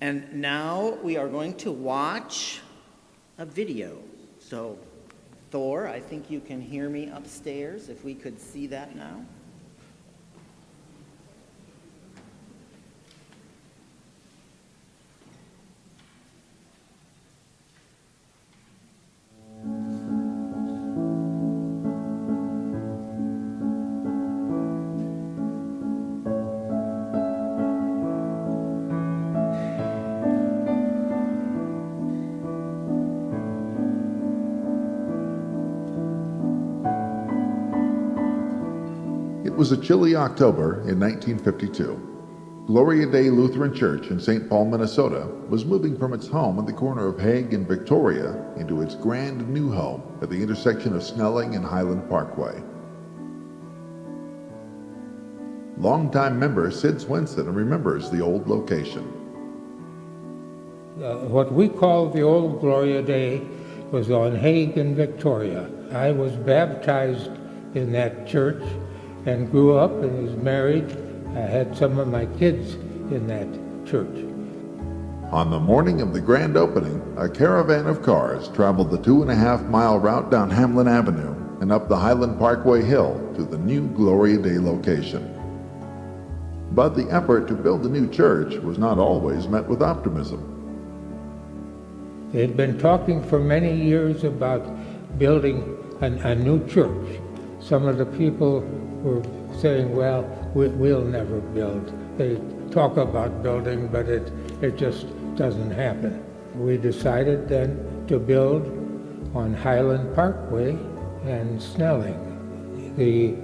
And now we are going to watch a video. So, Thor, I think you can hear me upstairs, if we could see that now. It was a chilly October in 1952. Gloria Dei Lutheran Church in St. Paul, Minnesota was moving from its home at the corner of Hague and Victoria into its grand new home at the intersection of Snelling and Highland Parkway. Longtime member Sid Swenson remembers the old location. What we call the old Gloria Dei was on Hague and Victoria. I was baptized in that church and grew up and was married. I had some of my kids in that church. On the morning of the grand opening, a caravan of cars traveled the 2.5-mile route down Hamlin Avenue and up the Highland Parkway Hill to the new Gloria Dei location. But the effort to build the new church was not always met with optimism. They had been talking for many years about building a new church. Some of the people were saying, well, we'll never build. They talk about building, but it just doesn't happen. We decided then to build on Highland Parkway and Snelling. The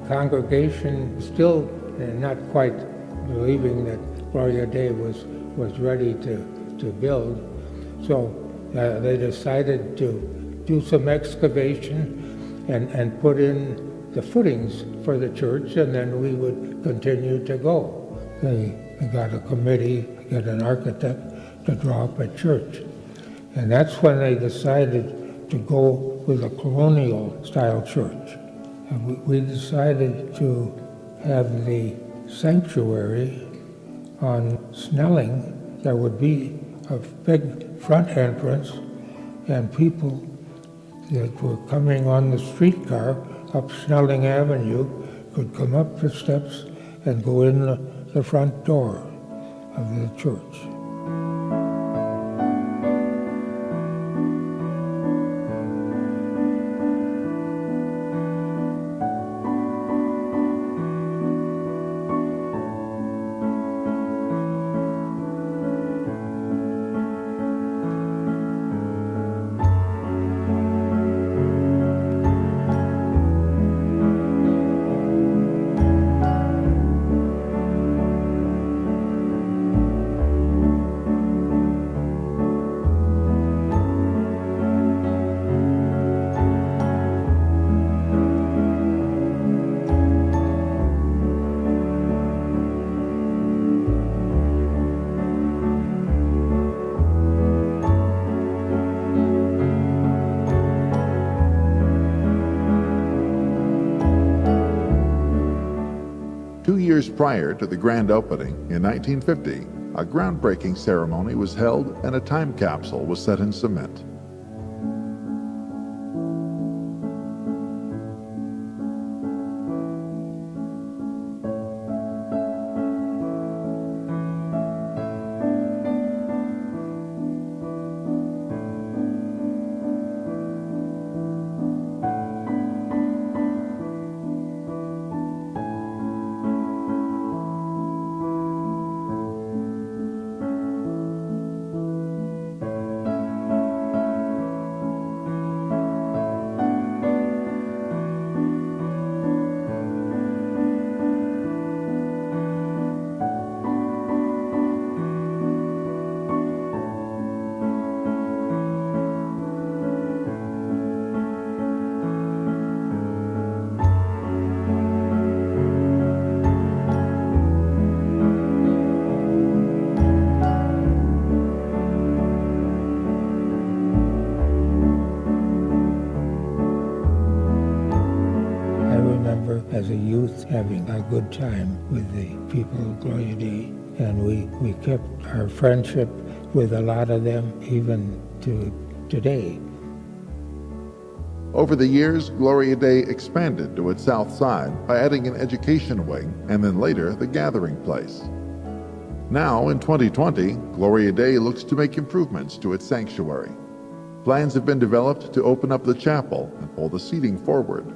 congregation still not quite believing that Gloria Dei was ready to build. So they decided to do some excavation and put in the footings for the church, and then we would continue to go. They got a committee, got an architect to draw up a church. And that's when they decided to go with a colonial style church. And we decided to have the sanctuary on Snelling. There would be a big front entrance, and people that were coming on the streetcar up Snelling Avenue could come up the steps and go in the front door of the church. Years prior to the grand opening in 1950, a groundbreaking ceremony was held and a time capsule was set in cement. As a youth, having a good time with the people of Gloria Dei. and we kept our friendship with a lot of them even to today. Over the years, Gloria Dei expanded to its south side by adding an education wing and then later the gathering place. Now, in 2020, Gloria Dei looks to make improvements to its sanctuary. Plans have been developed to open up the chapel and pull the seating forward.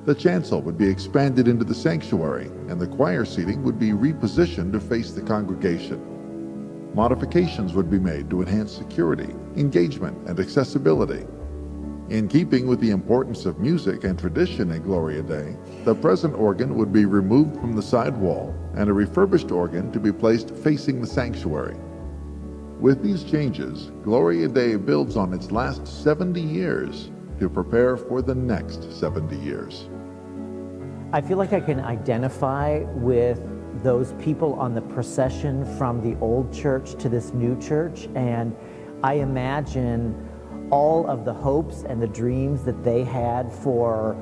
The chancel would be expanded into the sanctuary, and the choir seating would be repositioned to face the congregation. Modifications would be made to enhance security, engagement, and accessibility. In keeping with the importance of music and tradition in Gloria Dei, the present organ would be removed from the side wall and a refurbished organ to be placed facing the sanctuary. With these changes, Gloria Dei builds on its last 70 years to prepare for the next 70 years. I feel like I can identify with those people on the procession from the old church to this new church, and I imagine all of the hopes and the dreams that they had for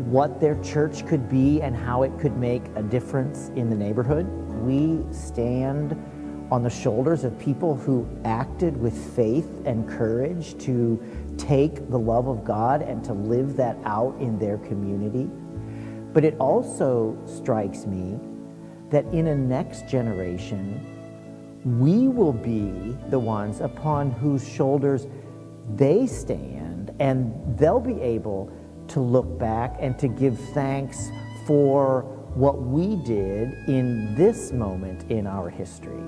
what their church could be and how it could make a difference in the neighborhood. We stand on the shoulders of people who acted with faith and courage to take the love of God and to live that out in their community. But it also strikes me that in a next generation, we will be the ones upon whose shoulders they stand, and they'll be able to look back and to give thanks for what we did in this moment in our history.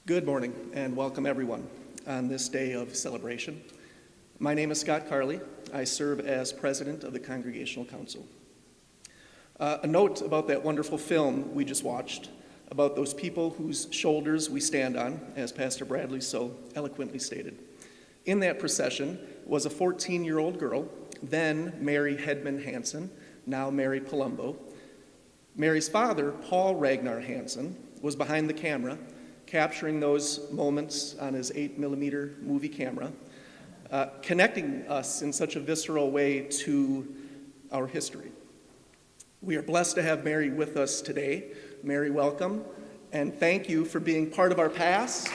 Good morning and welcome everyone on this day of celebration. My name is Scott Carley. I serve as president of the Congregational Council. A note about that wonderful film we just watched, about those people whose shoulders we stand on, as Pastor Bradley so eloquently stated. In that procession was a 14-year-old girl, then Mary Hedman Hansen, now Mary Palumbo. Mary's father, Paul Ragnar Hansen, was behind the camera, capturing those moments on his 8mm movie camera, connecting us in such a visceral way to our history. We are blessed to have Mary with us today. Mary, welcome, and thank you for being part of our past.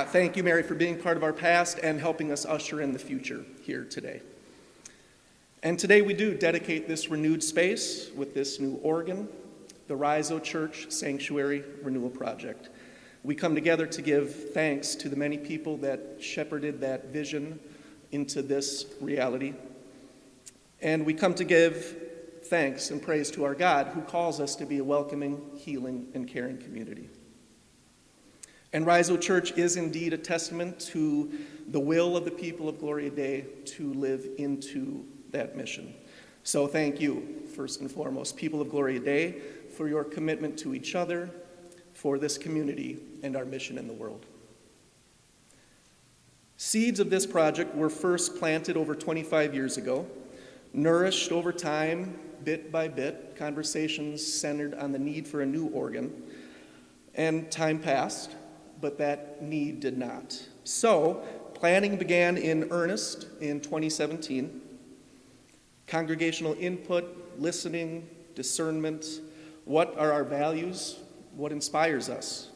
Thank you, Mary, for being part of our past and helping us usher in the future here today. And today we do dedicate this renewed space with this new organ, the Riso Church Sanctuary Renewal Project. We come together to give thanks to the many people that shepherded that vision into this reality. And we come to give thanks and praise to our God who calls us to be a welcoming, healing, and caring community. And Riso Church is indeed a testament to the will of the people of Gloria Dei to live into that mission. So thank you, first and foremost, people of Gloria Dei, for your commitment to each other, for this community, and our mission in the world. Seeds of this project were first planted over 25 years ago, nourished over time, bit by bit, conversations centered on the need for a new organ, and time passed, but that need did not. So, planning began in earnest in 2017. Congregational input, listening, discernment. What are our values? What inspires us?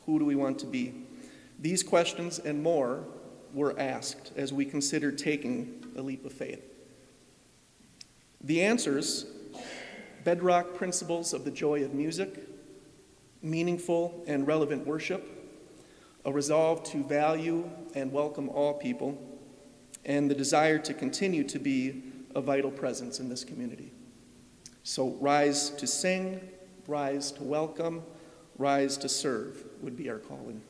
Who do we want to be? These questions and more were asked as we considered taking a leap of faith. The answers: bedrock principles of the joy of music, meaningful and relevant worship, a resolve to value and welcome all people, and the desire to continue to be a vital presence in this community. So rise to sing, rise to welcome, Rise to serve would be our calling.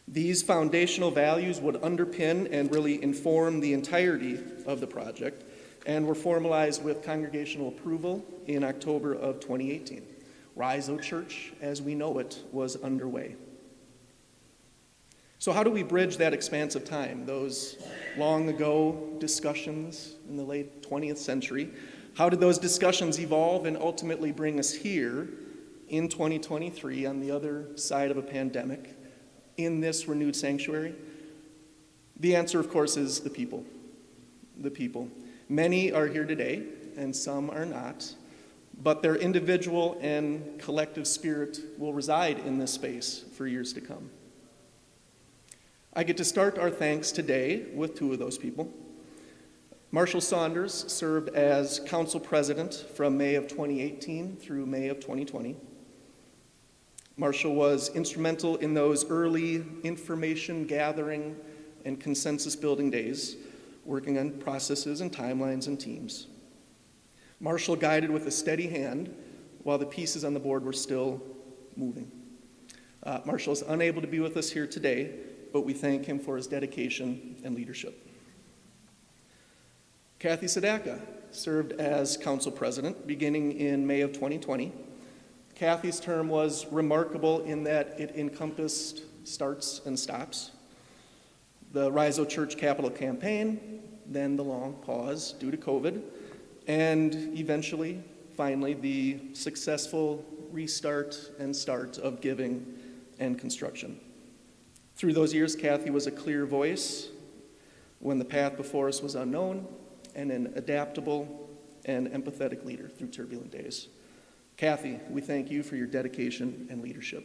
These foundational values would underpin and really inform the entirety of the project and were formalized with congregational approval in October of 2018. Rise, O Church, as we know it, was underway. So how do we bridge that expanse of time, those long ago discussions in the late 20th century? How did those discussions evolve and ultimately bring us here in 2023 on the other side of a pandemic in this renewed sanctuary? The answer, of course, is the people. The people. Many are here today, and some are not, but their individual and collective spirit will reside in this space for years to come. I get to start our thanks today with two of those people. Marshall Saunders served as council president from May of 2018 through May of 2020. Marshall was instrumental in those early information gathering and consensus building days, working on processes and timelines and teams. Marshall guided with a steady hand while the pieces on the board were still moving. Marshall is unable to be with us here today, but we thank him for his dedication and leadership. Kathy Sadaka served as council president beginning in May of 2020. Kathy's term was remarkable in that it encompassed starts and stops. The Rise O Church Capital Campaign, then the long pause due to COVID, and eventually, finally, the successful restart and start of giving and construction. Through those years, Kathy was a clear voice when the path before us was unknown, and an adaptable and empathetic leader through turbulent days. Kathy, we thank you for your dedication and leadership.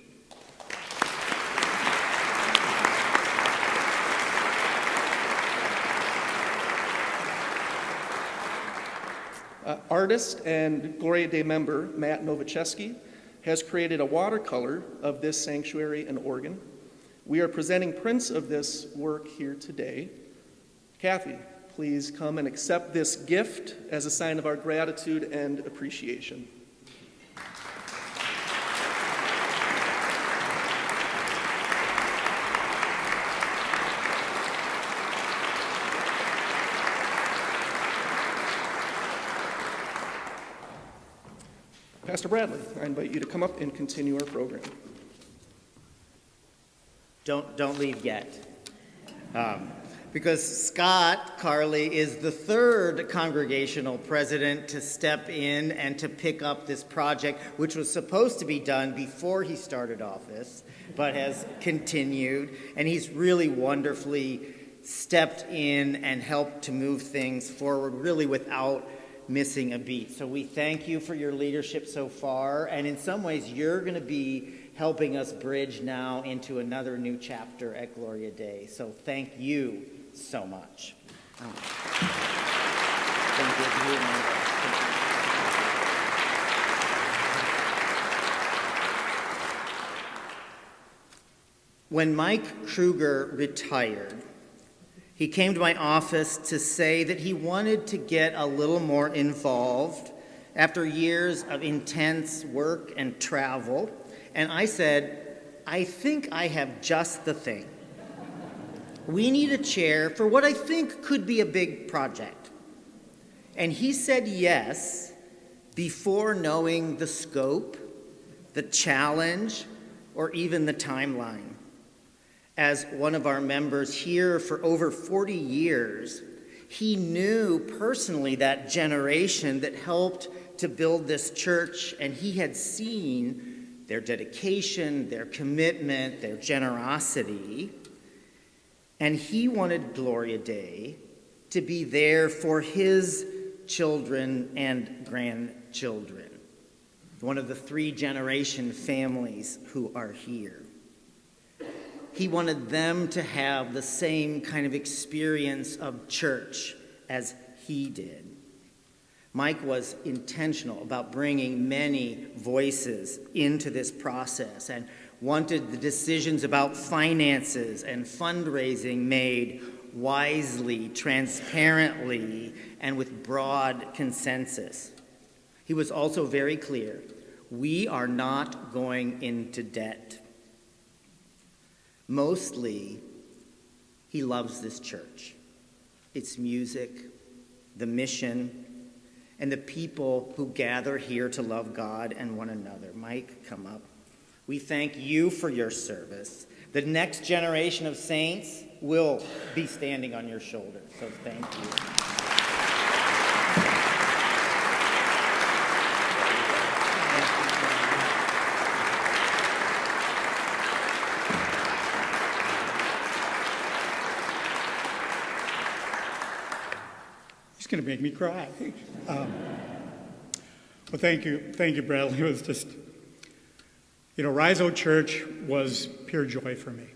Artist and Gloria Dei member Matt Nowaczewski has created a watercolor of this sanctuary and organ. We are presenting prints of this work here today. Kathy, please come and accept this gift as a sign of our gratitude and appreciation. Pastor Bradley, I invite you to come up and continue our program. Don't leave yet. Because Scott Carley is the third congregational president to step in and to pick up this project, which was supposed to be done before he started office, but has continued. And he's really wonderfully stepped in and helped to move things forward, really without missing a beat. So we thank you for your leadership so far. And in some ways, you're going to be helping us bridge now into another new chapter at Gloria Dei. So thank you so much. Thank you. When Mike Kruger retired, he came to my office to say that he wanted to get a little more involved after years of intense work and travel. And I said, I think I have just the thing. We need a chair for what I think could be a big project. And he said yes before knowing the scope, the challenge, or even the timeline. As one of our members here for over 40 years, he knew personally that generation that helped to build this church, and he had seen their dedication, their commitment, their generosity. And he wanted Gloria Dei to be there for his children and grandchildren, one of the 3-generation families who are here. He wanted them to have the same kind of experience of church as he did. Mike was intentional about bringing many voices into this process and wanted the decisions about finances and fundraising made wisely, transparently, and with broad consensus. He was also very clear. we are not going into debt. Mostly, he loves this church, its music, the mission, and the people who gather here to love God and one another. Mike, come up. We thank you for your service. The next generation of saints will be standing on your shoulders, so thank you. He's going to make me cry. Well, thank you, Bradley. It was just, Riso Church was pure joy for me.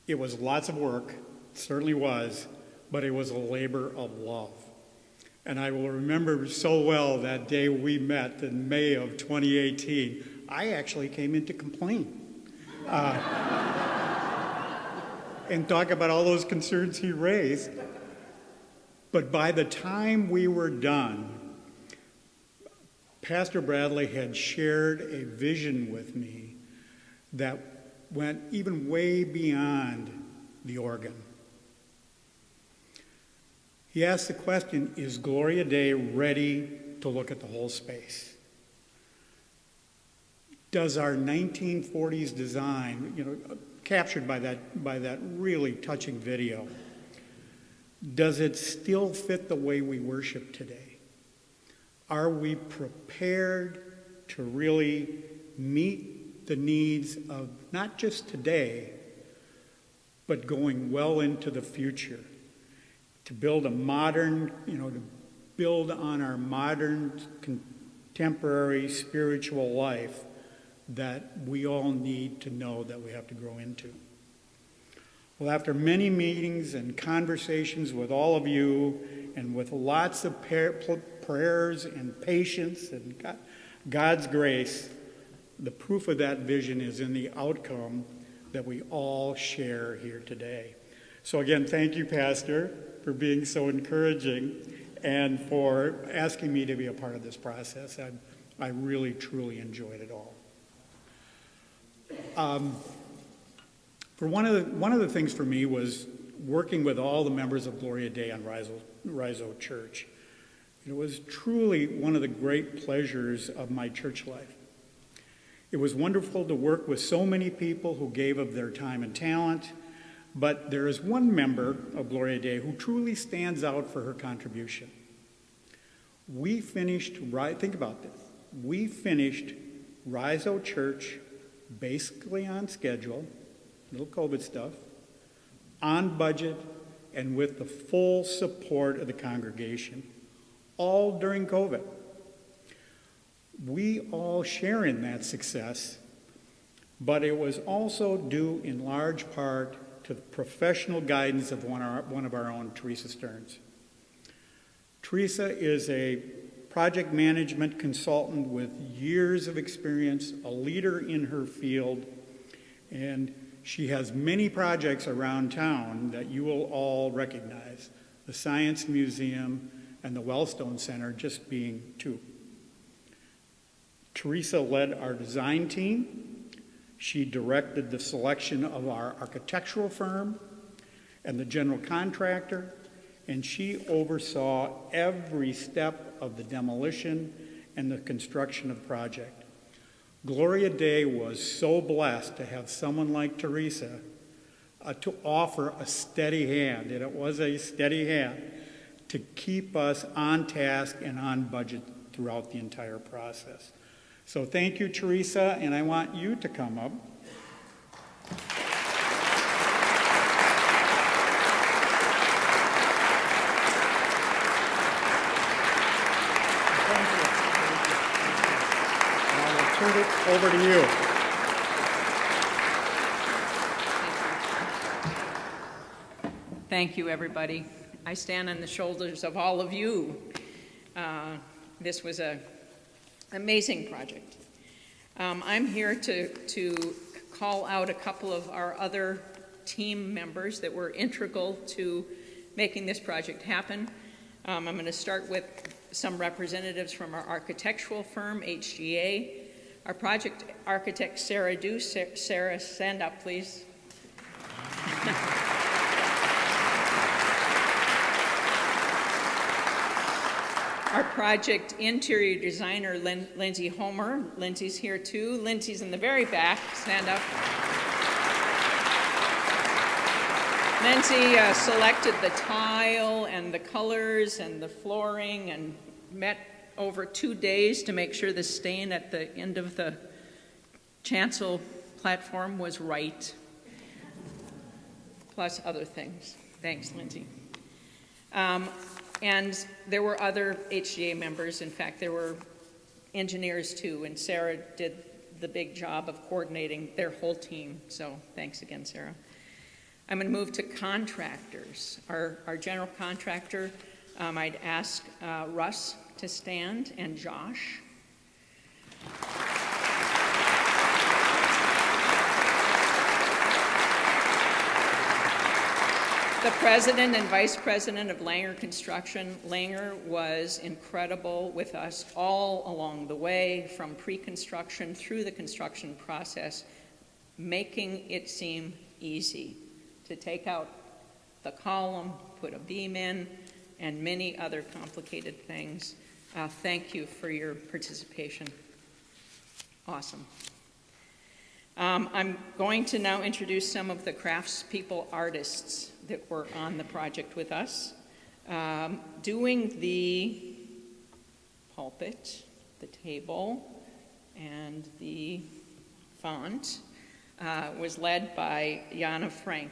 It was lots of work, it certainly was, but it was a labor of love. And I will remember so well that day we met in May of 2018. I actually came in to complain and talk about all those concerns he raised. But by the time we were done, Pastor Bradley had shared a vision with me that went even way beyond the organ. He asked the question, is Gloria Dei ready to look at the whole space? Does our 1940s design, captured by that really touching video, does it still fit the way we worship today? Are we prepared to really meet the needs of not just today, but going well into the future? To build a modern, to build on our modern, contemporary spiritual life that we all need to know that we have to grow into. Well, after many meetings and conversations with all of you, and with lots of prayers and patience and God's grace, the proof of that vision is in the outcome that we all share here today. So again, thank you, Pastor, for being so encouraging and for asking me to be a part of this process. I really, truly enjoyed it all. For one of the things for me was working with all the members of Gloria Dei on Riso Church. It was truly one of the great pleasures of my church life. It was wonderful to work with so many people who gave of their time and talent, but there is one member of Gloria Dei who truly stands out for her contribution. We finished, think about this, we finished Riso Church basically on schedule, little COVID stuff, on budget, and with the full support of the congregation, all during COVID. We all share in that success, but it was also due in large part to the professional guidance of one of our own, Teresa Stearns. Teresa is a project management consultant with years of experience, a leader in her field, and she has many projects around town that you will all recognize, the Science Museum and the Wellstone Center just being two. Teresa led our design team. She directed the selection of our architectural firm and the general contractor, and she oversaw every step of the demolition and the construction of the project. Gloria Dei was so blessed to have someone like Teresa to offer a steady hand, and it was a steady hand, to keep us on task and on budget throughout the entire process. So thank you, Teresa, and I want you to come up. Turn it over to you. Thank you, everybody. I stand on the shoulders of all of you. This was an amazing project. I'm here to call out a couple of our other team members that were integral to making this project happen. I'm going to start with some representatives from our architectural firm, HGA. Our project architect, Sarah Dew. Sarah, stand up, please. Our project interior designer, Lindsay Homer. Lindsay's here too. Lindsay's in the very back. Stand up. Lindsay selected the tile and the colors and the flooring and met over 2 days to make sure the stain at the end of the chancel platform was right, plus other things. Thanks, Lindsay. And there were other HGA members. In fact, there were engineers too, and Sarah did the big job of coordinating their whole team. So thanks again, Sarah. I'm going to move to contractors. Our general contractor, I'd ask Russ to stand, and Josh. The president and vice president of Langer Construction. Langer was incredible with us all along the way, from pre-construction through the construction process, making it seem easy to take out the column, put a beam in, and many other complicated things. Thank you for your participation. Awesome. I'm going to now introduce some of the craftspeople artists that were on the project with us. Doing the pulpit, the table, and the font was led by Jana Frank.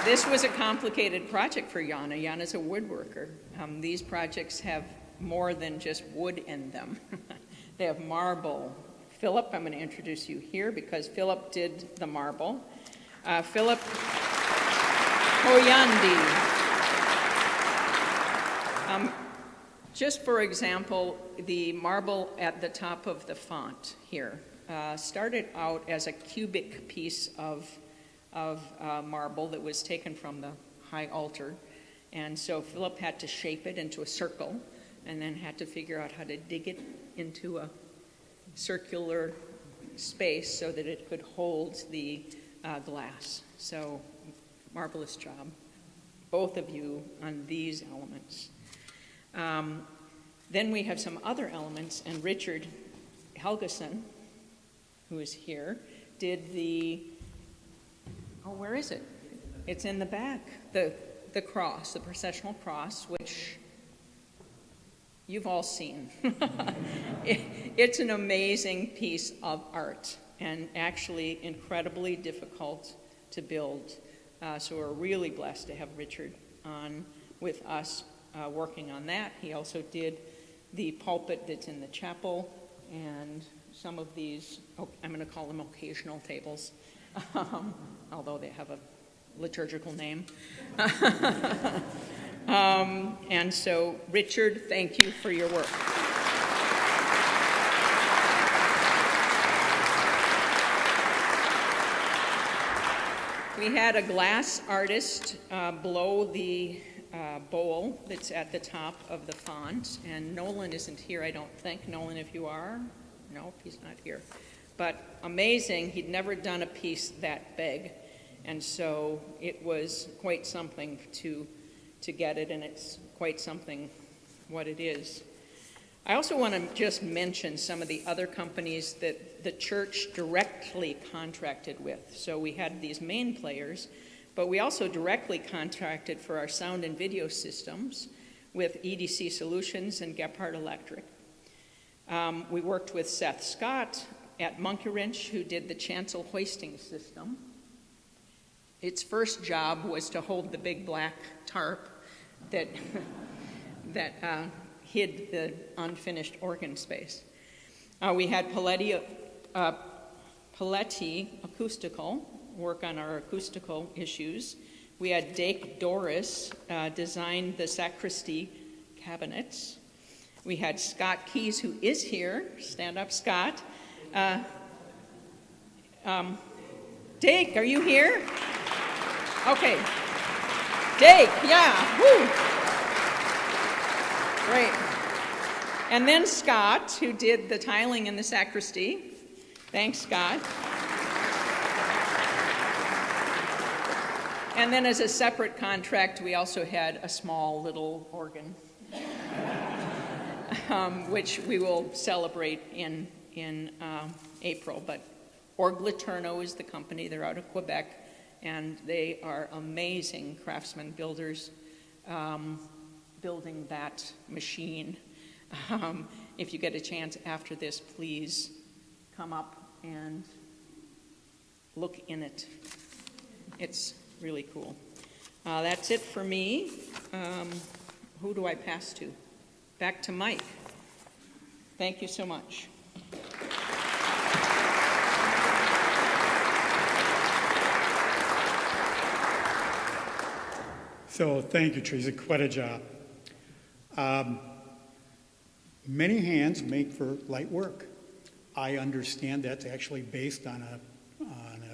This was a complicated project for Jana. Jana's a woodworker. These projects have more than just wood in them. They have marble. Philip, I'm going to introduce you here because Philip did the marble. Philip Hoyandi. Just for example, the marble at the top of the font here started out as a cubic piece of marble that was taken from the high altar. And so Philip had to shape it into a circle and then had to figure out how to dig it into a circular space so that it could hold the glass. So, marvelous job, both of you, on these elements. Then we have some other elements, and Richard Helgeson, who is here, did the, where is it? It's in the back, the cross, the processional cross, which you've all seen. It's an amazing piece of art and actually incredibly difficult to build. So we're really blessed to have Richard on with us working on that. He also did the pulpit that's in the chapel and some of these, I'm going to call them occasional tables, although they have a liturgical name. And so, Richard, thank you for your work. We had a glass artist blow the bowl that's at the top of the font, and Nolan isn't here, I don't think. Nolan, if you are? No, he's not here. But amazing, he'd never done a piece that big, and so it was quite something to get it, and it's quite something what it is. I also want to just mention some of the other companies that the church directly contracted with. So we had these main players, but we also directly contracted for our sound and video systems with EDC Solutions and Gephardt Electric. We worked with Seth Scott at Monkey Wrench, who did the chancel hoisting system. Its first job was to hold the big black tarp that hid the unfinished organ space. We had Paletti Acoustical work on our acoustical issues. We had Dake Doris design the sacristy cabinets. We had Scott Keys, who is here. Stand up, Scott. Dake, are you here? Okay. Dake, yeah, woo. Great. And then Scott, who did the tiling in the sacristy. Thanks, Scott. And then as a separate contract, we also had a small little organ, which we will celebrate in April. But Orglaturno is the company. They're out of Quebec, and they are amazing craftsmen, builders, building that machine. If you get a chance after this, please come up and look in it. It's really cool. That's it for me. Who do I pass to? Back to Mike. Thank you so much. So thank you, Teresa. Quite a job. Many hands make for light work. I understand that's actually based on a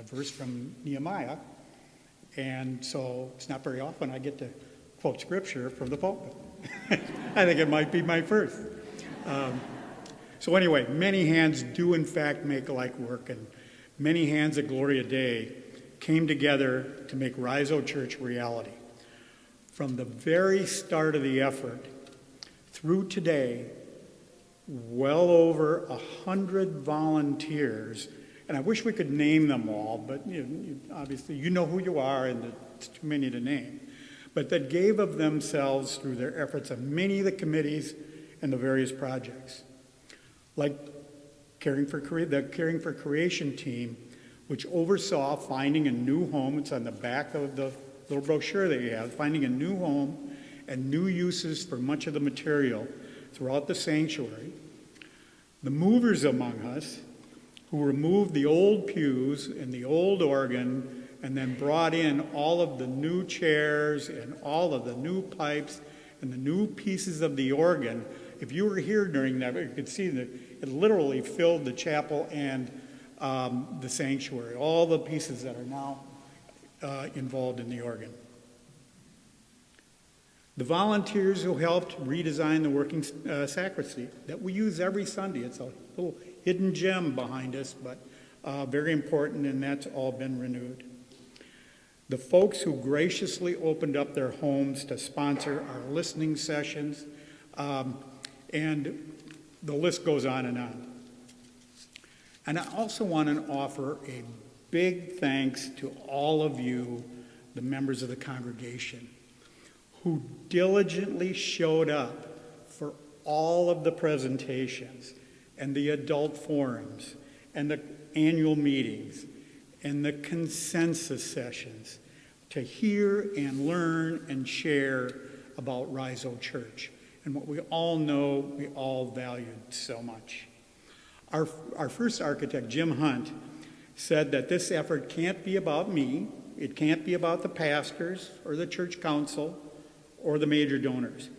verse from Nehemiah. And so it's not very often I get to quote scripture from the pulpit. I think it might be my first. So anyway, many hands do in fact make light work, and many hands at Gloria Dei came together to make Riso Church reality. From the very start of the effort through today, well over 100 volunteers, and I wish we could name them all, but obviously you know who you are, and it's too many to name, but that gave of themselves through their efforts on many of the committees and the various projects. Like the Caring for Creation team, which oversaw finding a new home. It's on the back of the little brochure that you have, finding a new home and new uses for much of the material throughout the sanctuary. The movers among us, who removed the old pews and the old organ and then brought in all of the new chairs and all of the new pipes and the new pieces of the organ. If you were here during that, you could see that it literally filled the chapel and the sanctuary, all the pieces that are now involved in the organ. The volunteers who helped redesign the working sacristy that we use every Sunday. It's a little hidden gem behind us, but very important, and that's all been renewed. The folks who graciously opened up their homes to sponsor our listening sessions, and the list goes on and on. And I also want to offer a big thanks to all of you, the members of the congregation, who diligently showed up for all of the presentations and the adult forums and the annual meetings and the consensus sessions to hear and learn and share about Riso Church and what we all know we all valued so much. Our first architect, Jim Hunt, said that this effort can't be about me, it can't be about the pastors or the church council or the major donors.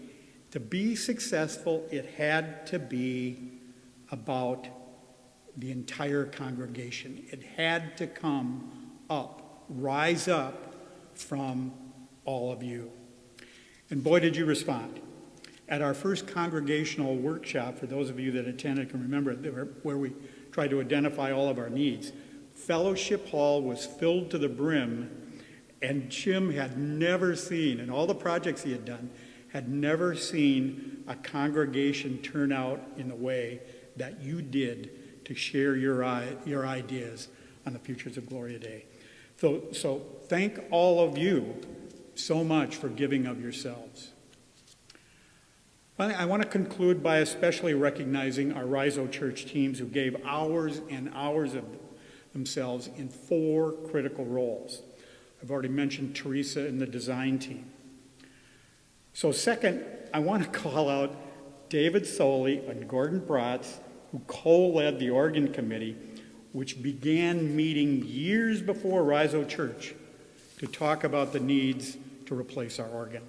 To be successful, it had to be about the entire congregation. It had to come up, rise up from all of you. And boy, did you respond. At our first congregational workshop, for those of you that attended can remember, where we tried to identify all of our needs, Fellowship Hall was filled to the brim. And Jim had never seen, in all the projects he had done, had never seen a congregation turn out in the way that you did to share your ideas on the futures of Gloria Dei. So thank all of you so much for giving of yourselves. Finally, I want to conclude by especially recognizing our Riso Church teams who gave hours and hours of themselves in 4 critical roles. I've already mentioned Teresa and the design team. So second, I want to call out David Soley and Gordon Bratz, who co-led the organ committee, which began meeting years before Riso Church to talk about the needs to replace our organ.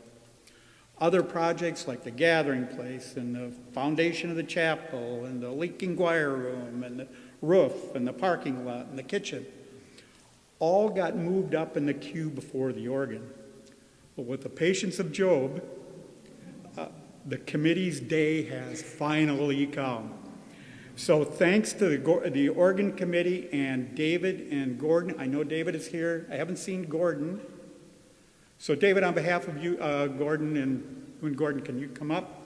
Other projects like the gathering place and the foundation of the chapel and the leaking choir room and the roof and the parking lot and the kitchen all got moved up in the queue before the organ. But with the patience of Job, the committee's day has finally come. So thanks to the organ committee and David and Gordon. I know David is here. I haven't seen Gordon. So David, on behalf of you, Gordon, and Gordon, can you come up?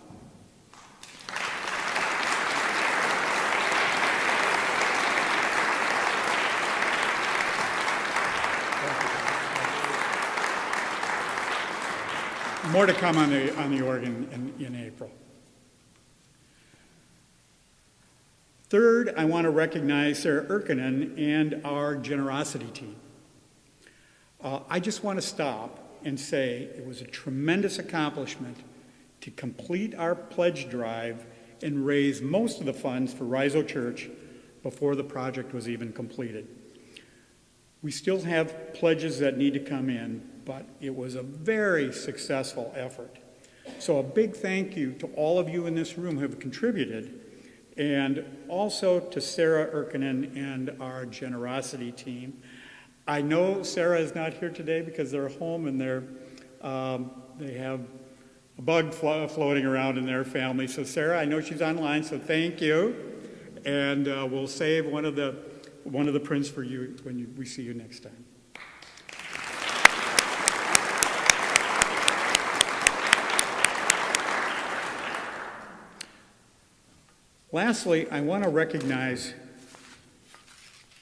More to come on the organ in April. Third, I want to recognize Sarah Erkinen and our generosity team. I just want to stop and say it was a tremendous accomplishment to complete our pledge drive and raise most of the funds for Riso Church before the project was even completed. We still have pledges that need to come in, but it was a very successful effort. So a big thank you to all of you in this room who have contributed, and also to Sarah Erkinen and our generosity team. I know Sarah is not here today because they're home and they have a bug floating around in their family. So Sarah, I know she's online, so thank you. And we'll save one of the prints for you when we see you next time. Lastly, I want to recognize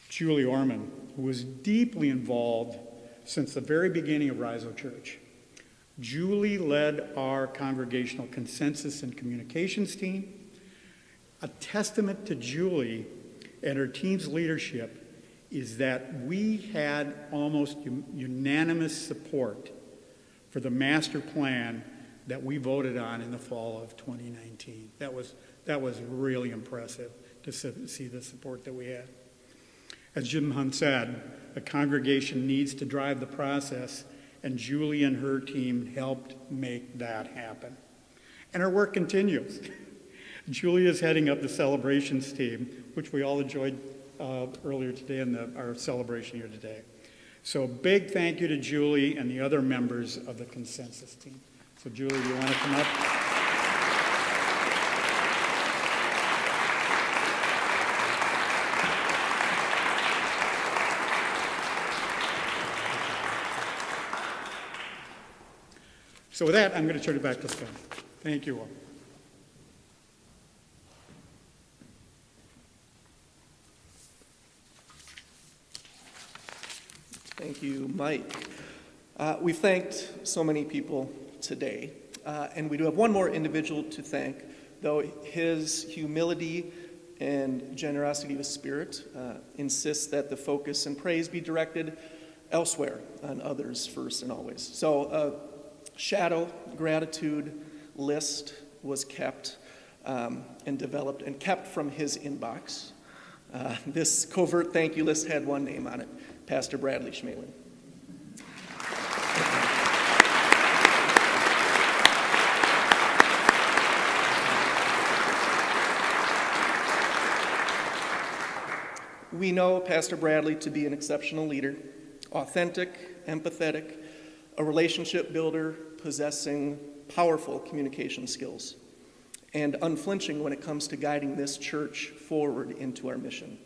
Julie Orman, who was deeply involved since the very beginning of Riso Church. Julie led our congregational consensus and communications team. A testament to Julie and her team's leadership is that we had almost unanimous support for the master plan that we voted on in the fall of 2019. That was really impressive to see the support that we had. As Jim Hunt said, the congregation needs to drive the process, and Julie and her team helped make that happen. And our work continues. Julie is heading up the celebrations team, which we all enjoyed earlier today in our celebration here today. So big thank you to Julie and the other members of the consensus team. So Julie, do you want to come up? So with that, I'm going to turn it back to Scott. Thank you all. Thank you, Mike. We've thanked so many people today, and we do have one more individual to thank, though his humility and generosity of spirit insists that the focus and praise be directed elsewhere, on others first and always. So shadow gratitude list was kept and developed and kept from his inbox. This covert thank you list had one name on it, Pastor Bradley Schmalin. We know Pastor Bradley to be an exceptional leader, authentic, empathetic, a relationship builder, possessing powerful communication skills, and unflinching when it comes to guiding this church forward into our mission.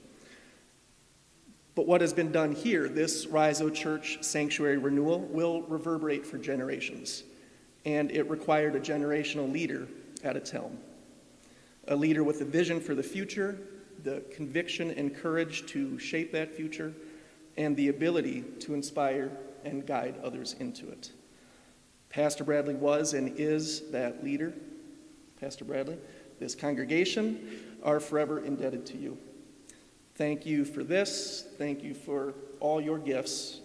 But what has been done here, this Riso Church sanctuary renewal, will reverberate for generations, and it required a generational leader at its helm, a leader with a vision for the future, the conviction and courage to shape that future, and the ability to inspire and guide others into it. Pastor Bradley was and is that leader. Pastor Bradley, this congregation are forever indebted to you. Thank you for this, thank you for all your gifts,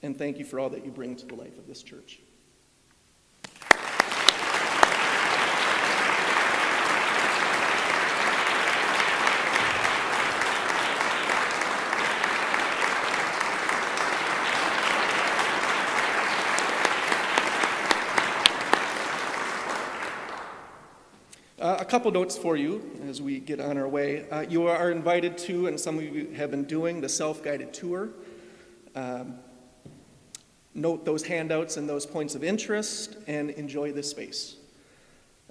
and thank you for all that you bring to the life of this church. A couple notes for you as we get on our way. You are invited to, and some of you have been doing, the self-guided tour. note those handouts and those points of interest and enjoy this space.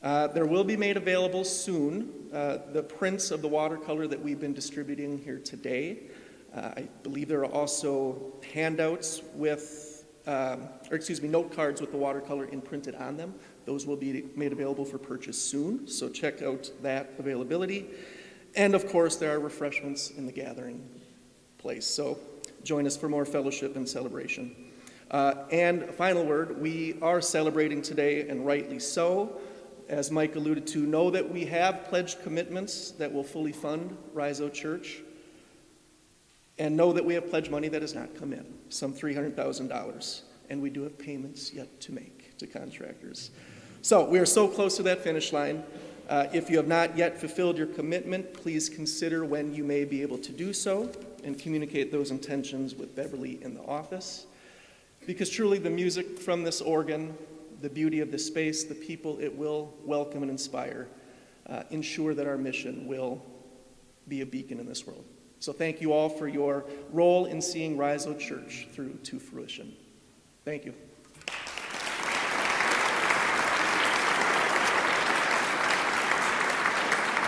There will be made available soon the prints of the watercolor that we've been distributing here today. I believe there are also handouts with, note cards with the watercolor imprinted on them. Those will be made available for purchase soon, so check out that availability. And of course, there are refreshments in the gathering place, so join us for more fellowship and celebration. And a final word, we are celebrating today, and rightly so. As Mike alluded to, know that we have pledged commitments that will fully fund Rise Out Church, and know that we have pledged money that has not come in, some $300,000, and we do have payments yet to make to contractors. So we are so close to that finish line. If you have not yet fulfilled your commitment, please consider when you may be able to do so and communicate those intentions with Beverly in the office. Because truly the music from this organ, the beauty of this space, the people it will welcome and inspire, ensure that our mission will be a beacon in this world. So thank you all for your role in seeing Rise Out Church through to fruition. Thank you.